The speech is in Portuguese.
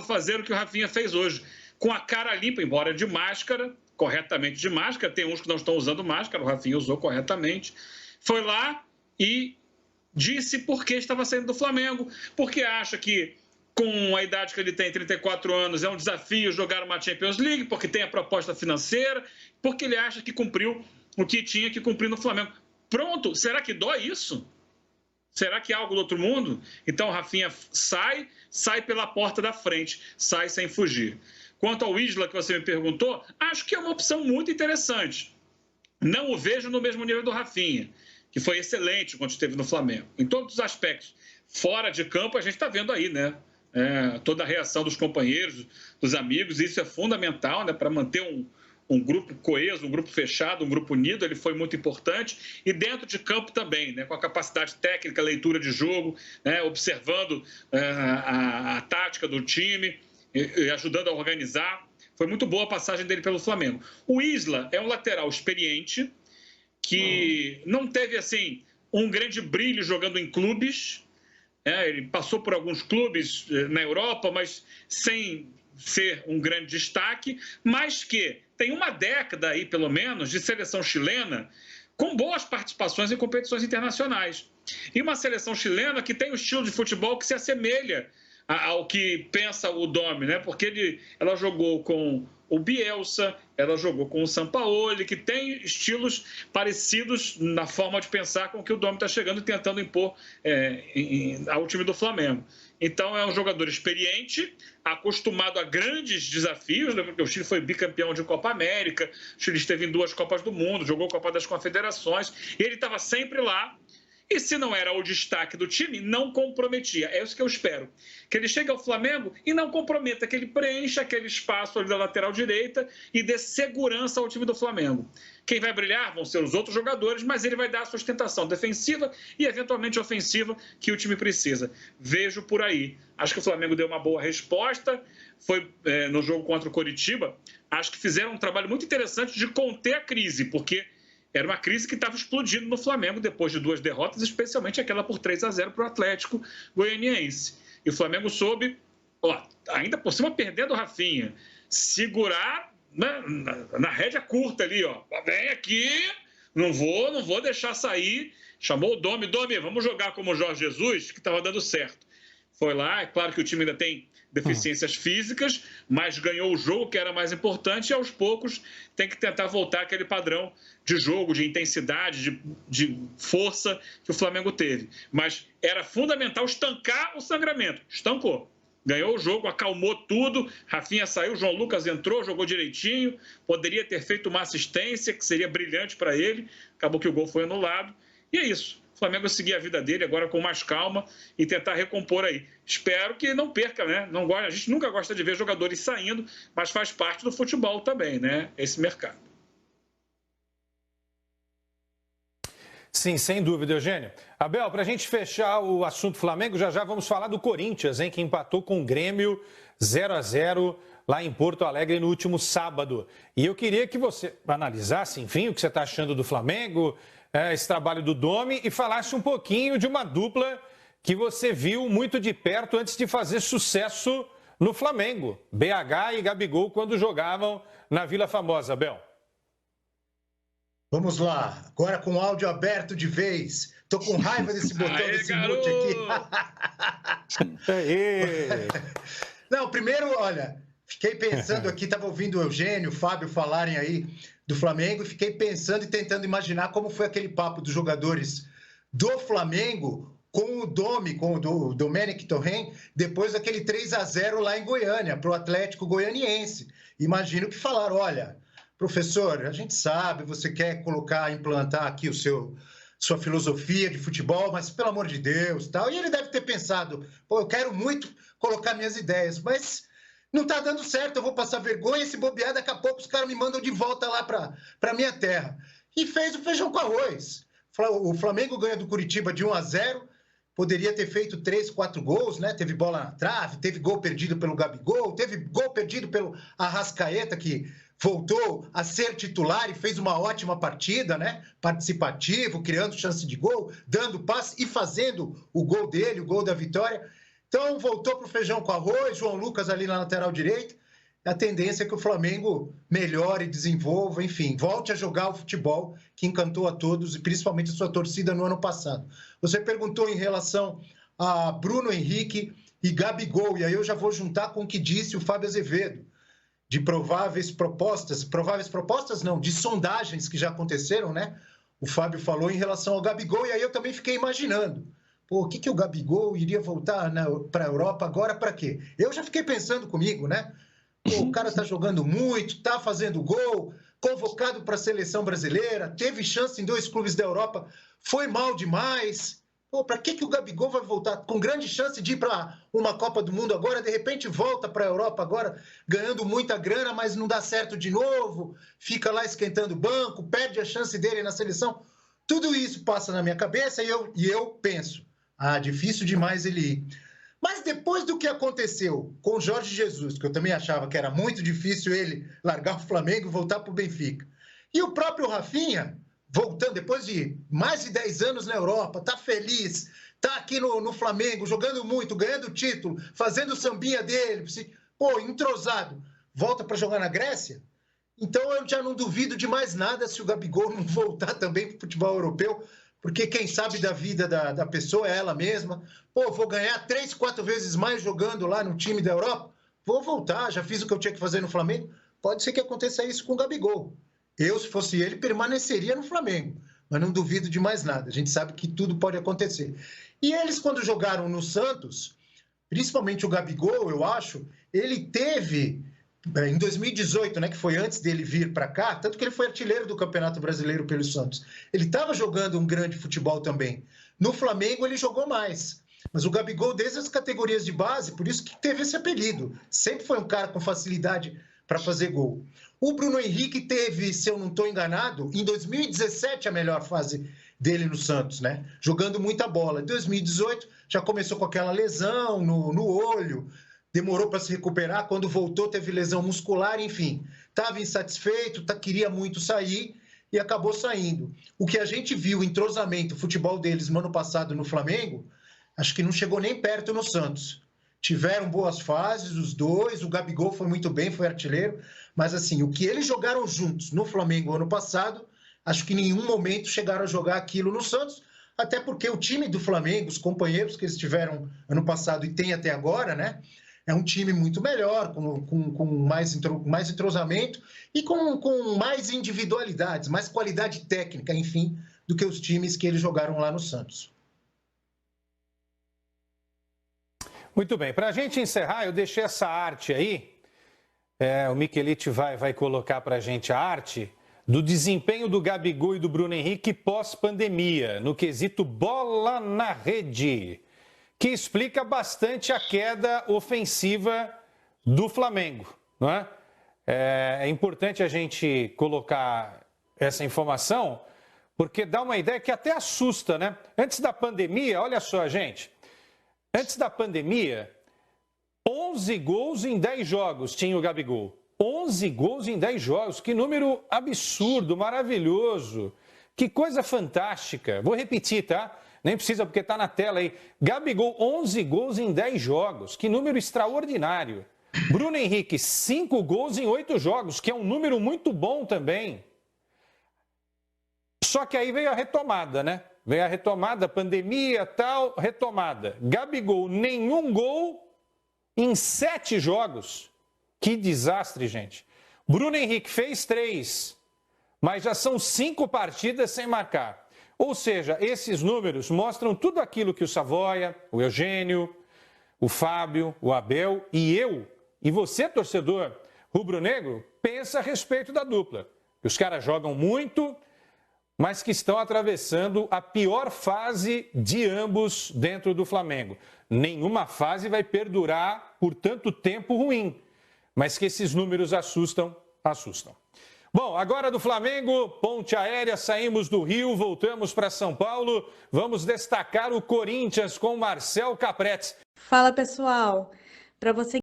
fazer o que o Rafinha fez hoje, com a cara limpa, embora de máscara, corretamente de máscara, tem uns que não estão usando máscara, o Rafinha usou corretamente, foi lá e disse por que estava saindo do Flamengo, porque acha que com a idade que ele tem, 34 anos, é um desafio jogar uma Champions League, porque tem a proposta financeira, porque ele acha que cumpriu o que tinha que cumprir no Flamengo. Pronto, será que dói isso? Será que é algo do outro mundo? Então, o Rafinha sai pela porta da frente, sai sem fugir. Quanto ao Isla, que você me perguntou, acho que é uma opção muito interessante. Não o vejo no mesmo nível do Rafinha, que foi excelente quando esteve no Flamengo, em todos os aspectos. Fora de campo, a gente está vendo aí, né? Toda a reação dos companheiros, dos amigos, isso é fundamental, né, para manter um grupo coeso, um grupo fechado, um grupo unido, ele foi muito importante. E dentro de campo também, né, com a capacidade técnica, leitura de jogo, né, observando a tática do time, e ajudando a organizar. Foi muito boa a passagem dele pelo Flamengo. O Isla é um lateral experiente, que não teve assim um grande brilho jogando em clubes. Ele passou por alguns clubes na Europa, mas sem ser um grande destaque, mas que tem uma década aí, pelo menos, de seleção chilena, com boas participações em competições internacionais. E uma seleção chilena que tem um estilo de futebol que se assemelha ao que pensa o Domi, né? Porque ela jogou com o Bielsa, ela jogou com o Sampaoli, que tem estilos parecidos na forma de pensar com que o Domi está chegando e tentando impor ao time do Flamengo. Então, é um jogador experiente, acostumado a grandes desafios, né? Porque o Chile foi bicampeão de Copa América, o Chile esteve em 2 Copas do Mundo, jogou Copa das Confederações, e ele estava sempre lá. E se não era o destaque do time, não comprometia. É isso que eu espero. Que ele chegue ao Flamengo e não comprometa, que ele preencha aquele espaço ali da lateral direita e dê segurança ao time do Flamengo. Quem vai brilhar vão ser os outros jogadores, mas ele vai dar a sustentação defensiva e, eventualmente, ofensiva que o time precisa. Vejo por aí. Acho que o Flamengo deu uma boa resposta. Foi no jogo contra o Coritiba. Acho que fizeram um trabalho muito interessante de conter a crise, porque era uma crise que estava explodindo no Flamengo depois de 2 derrotas, especialmente aquela por 3-0 para o Atlético Goianiense. E o Flamengo soube, ainda por cima perdendo o Rafinha, segurar na rédea curta ali, vem aqui, não vou deixar sair. Chamou o Domi, vamos jogar como o Jorge Jesus, que estava dando certo. Foi lá, é claro que o time ainda tem deficiências físicas, mas ganhou o jogo, que era mais importante, e aos poucos tem que tentar voltar àquele padrão de jogo, de intensidade, de força que o Flamengo teve. Mas era fundamental estancar o sangramento. Estancou. Ganhou o jogo, acalmou tudo, Rafinha saiu, João Lucas entrou, jogou direitinho, poderia ter feito uma assistência, que seria brilhante para ele, acabou que o gol foi anulado, e é isso. O Flamengo seguir a vida dele agora com mais calma e tentar recompor aí. Espero que não perca, né? A gente nunca gosta de ver jogadores saindo, mas faz parte do futebol também, né? Esse mercado. Sim, sem dúvida, Eugênio. Abel, para a gente fechar o assunto Flamengo, já vamos falar do Corinthians, hein, que empatou com o Grêmio 0-0 lá em Porto Alegre no último sábado. E eu queria que você analisasse, enfim, o que você está achando do Flamengo, esse trabalho do Domi, e falasse um pouquinho de uma dupla que você viu muito de perto antes de fazer sucesso no Flamengo, BH e Gabigol, quando jogavam na Vila Famosa, Abel. Vamos lá, agora com o áudio aberto de vez. Tô com raiva desse botão, desse mute aqui. Não, primeiro, olha, fiquei pensando aqui, estava ouvindo o Eugênio, o Fábio falarem aí do Flamengo, e fiquei pensando e tentando imaginar como foi aquele papo dos jogadores do Flamengo com o Domi, com o Domenech Torrent, depois daquele 3-0 lá em Goiânia, para o Atlético Goianiense. Imagino que falaram, olha, professor, a gente sabe, você quer implantar aqui sua filosofia de futebol, mas pelo amor de Deus, tal. E ele deve ter pensado, eu quero muito colocar minhas ideias, mas não está dando certo, eu vou passar vergonha, se bobear, daqui a pouco os caras me mandam de volta lá para minha terra. E fez o feijão com arroz. O Flamengo ganha do Curitiba de 1-0, poderia ter feito 3, 4 gols, né? Teve bola na trave, teve gol perdido pelo Gabigol, teve gol perdido pelo Arrascaeta, que voltou a ser titular e fez uma ótima partida, né? Participativo, criando chance de gol, dando passe e fazendo o gol dele, o gol da vitória. Então, voltou para o feijão com arroz, João Lucas ali na lateral direita. A tendência é que o Flamengo melhore, desenvolva, enfim, volte a jogar o futebol que encantou a todos e principalmente a sua torcida no ano passado. Você perguntou em relação a Bruno Henrique e Gabigol, e aí eu já vou juntar com o que disse o Fábio Azevedo, de prováveis propostas não, de sondagens que já aconteceram, né? O Fábio falou em relação ao Gabigol, e aí eu também fiquei imaginando, pô, o que o Gabigol iria voltar para a Europa agora para quê? Eu já fiquei pensando comigo, né? Pô, o cara está jogando muito, está fazendo gol, convocado para a seleção brasileira, teve chance em 2 clubes da Europa, foi mal demais. Pô, para que o Gabigol vai voltar com grande chance de ir para uma Copa do Mundo agora, de repente volta para a Europa agora, ganhando muita grana, mas não dá certo de novo, fica lá esquentando o banco, perde a chance dele na seleção. Tudo isso passa na minha cabeça e eu penso, difícil demais ele ir. Mas depois do que aconteceu com o Jorge Jesus, que eu também achava que era muito difícil ele largar o Flamengo e voltar para o Benfica, e o próprio Rafinha, voltando depois de mais de 10 anos na Europa, tá feliz, tá aqui no Flamengo, jogando muito, ganhando título, fazendo o sambinha dele, pô, entrosado, volta para jogar na Grécia? Então eu já não duvido de mais nada se o Gabigol não voltar também para o futebol europeu, porque quem sabe da vida da pessoa é ela mesma. Pô, vou ganhar 3, 4 vezes mais jogando lá no time da Europa, vou voltar, já fiz o que eu tinha que fazer no Flamengo. Pode ser que aconteça isso com o Gabigol. Eu, se fosse ele, permaneceria no Flamengo, mas não duvido de mais nada. A gente sabe que tudo pode acontecer. E eles, quando jogaram no Santos, principalmente o Gabigol, eu acho, ele teve, em 2018, né, que foi antes dele vir para cá, tanto que ele foi artilheiro do Campeonato Brasileiro pelo Santos. Ele estava jogando um grande futebol também. No Flamengo, ele jogou mais. Mas o Gabigol, desde as categorias de base, por isso que teve esse apelido. Sempre foi um cara com facilidade para fazer gol. O Bruno Henrique teve, se eu não estou enganado, em 2017 a melhor fase dele no Santos, né? Jogando muita bola. Em 2018 já começou com aquela lesão no olho, demorou para se recuperar, quando voltou teve lesão muscular, enfim. Estava insatisfeito, queria muito sair e acabou saindo. O que a gente viu, o entrosamento, o futebol deles no ano passado no Flamengo, acho que não chegou nem perto no Santos. Tiveram boas fases, os dois, o Gabigol foi muito bem, foi artilheiro, mas assim, o que eles jogaram juntos no Flamengo ano passado, acho que em nenhum momento chegaram a jogar aquilo no Santos, até porque o time do Flamengo, os companheiros que eles tiveram ano passado e tem até agora, né, é um time muito melhor, com mais entrosamento e com mais individualidades, mais qualidade técnica, enfim, do que os times que eles jogaram lá no Santos. Muito bem, para a gente encerrar, eu deixei essa arte aí, o Michelite vai colocar para a gente a arte do desempenho do Gabigol e do Bruno Henrique pós-pandemia, no quesito bola na rede, que explica bastante a queda ofensiva do Flamengo, não é? É importante a gente colocar essa informação, porque dá uma ideia que até assusta, né? Antes da pandemia, olha só, gente, antes da pandemia, 11 gols em 10 jogos tinha o Gabigol. 11 gols em 10 jogos, que número absurdo, maravilhoso, que coisa fantástica. Vou repetir, tá? Nem precisa porque tá na tela aí. Gabigol, 11 gols em 10 jogos, que número extraordinário. Bruno Henrique, 5 gols em 8 jogos, que é um número muito bom também. Só que aí veio a retomada, né? Veio a retomada, pandemia, tal, retomada. Gabigol, nenhum gol em 7 jogos. Que desastre, gente. Bruno Henrique fez 3, mas já são 5 partidas sem marcar. Ou seja, esses números mostram tudo aquilo que o Savoia, o Eugênio, o Fábio, o Abel e eu, e você, torcedor rubro-negro, pensa a respeito da dupla. Os caras jogam muito, mas que estão atravessando a pior fase de ambos dentro do Flamengo. Nenhuma fase vai perdurar por tanto tempo ruim, mas que esses números assustam. Bom, agora do Flamengo, ponte aérea, saímos do Rio, voltamos para São Paulo. Vamos destacar o Corinthians com Marcel Capretti. Fala, pessoal. Para você